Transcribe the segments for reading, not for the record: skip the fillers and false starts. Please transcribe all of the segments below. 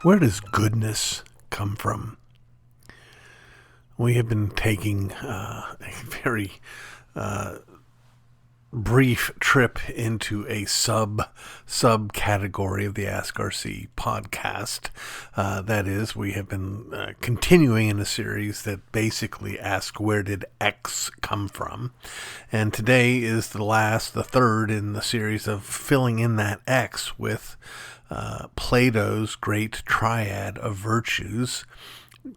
Where does goodness come from? We have been taking a very brief trip into a subcategory of the Ask RC podcast. That is, we have been continuing in a series that basically asks, where did X come from? And today is the third in the series of filling in that X with Plato's great triad of virtues: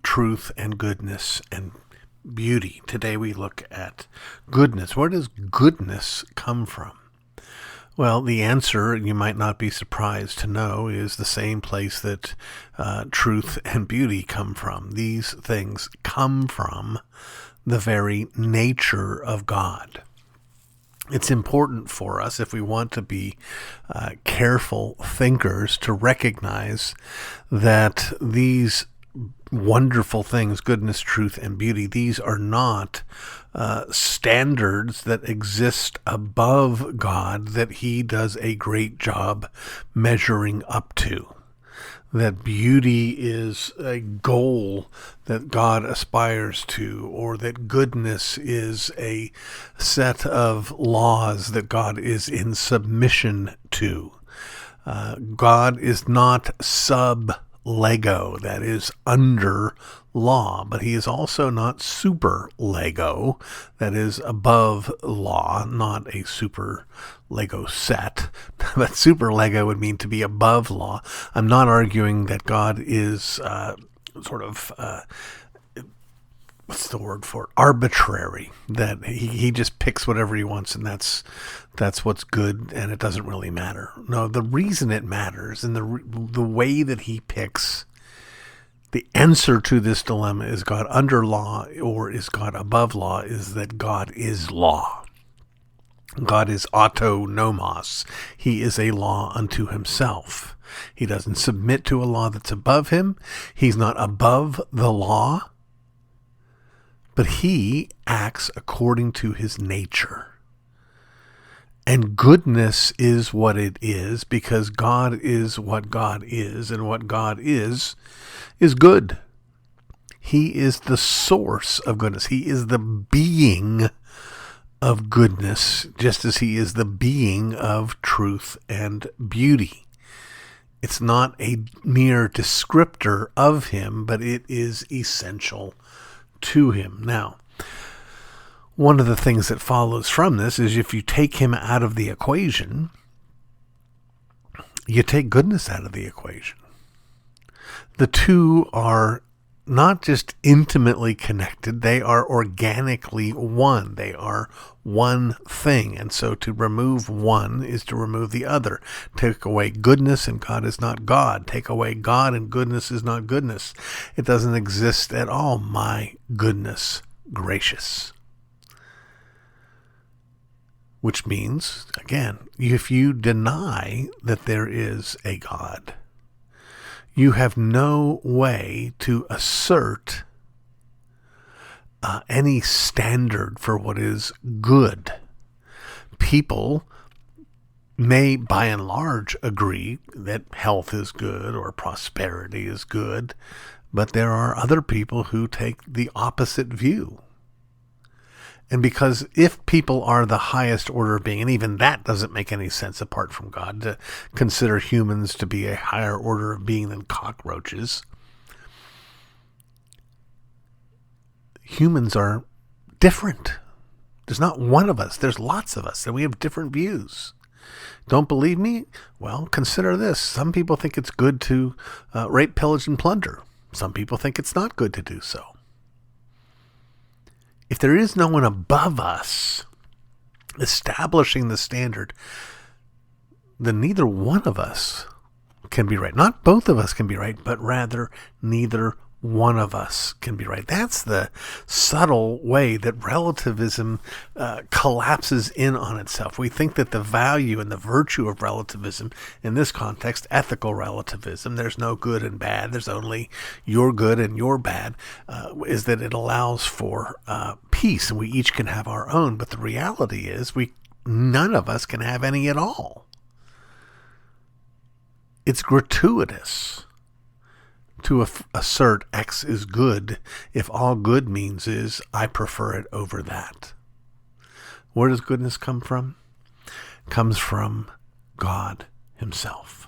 truth and goodness and beauty. Today we look at goodness. Where does goodness come from? Well, the answer, you might not be surprised to know, is the same place that truth and beauty come from. These things come from the very nature of God. It's important for us, if we want to be careful thinkers, to recognize that these wonderful things, goodness, truth, and beauty, these are not standards that exist above God that he does a great job measuring up to. That beauty is a goal that God aspires to, or that goodness is a set of laws that God is in submission to. God is not sub-Lego, that is under law, but he is also not super Lego, that is above law, not a super Lego set. But super Lego would mean to be above law. I'm not arguing that God is what's the word for it? Arbitrary, that he just picks whatever he wants, and that's what's good, and it doesn't really matter. No, the reason it matters, and the way that he picks, the answer to this dilemma, is God under law or is God above law, is that God is law. God is autonomos. He is a law unto himself. He doesn't submit to a law that's above him. He's not above the law, but he acts according to his nature. And goodness is what it is because God is what God is, and what God is good. He is the source of goodness. He is the being of goodness, just as he is the being of truth and beauty. It's not a mere descriptor of him, but it is essential to him. Now, one of the things that follows from this is if you take him out of the equation, you take goodness out of the equation. The two are not just intimately connected, they are organically one. They are one thing. And so to remove one is to remove the other. Take away goodness and God is not God. Take away God and goodness is not goodness. It doesn't exist at all. My goodness gracious. Which means, again, if you deny that there is a God, you have no way to assert any standard for what is good. People may, by and large, agree that health is good or prosperity is good, but there are other people who take the opposite view. And because if people are the highest order of being, and even that doesn't make any sense apart from God, to consider humans to be a higher order of being than cockroaches, humans are different. There's not one of us. There's lots of us, and we have different views. Don't believe me? Well, consider this. Some people think it's good to rape, pillage, and plunder. Some people think it's not good to do so. If there is no one above us establishing the standard, then neither one of us can be right. Not both of us can be right, but rather neither one of us can be right. That's the subtle way that relativism collapses in on itself. We think that the value and the virtue of relativism, in this context, ethical relativism, there's no good and bad, there's only your good and your bad, is that it allows for peace, and we each can have our own. But the reality is none of us can have any at all. It's gratuitous. to assert X is good if all good means is I prefer it over that? Where does goodness come from? It comes from God himself.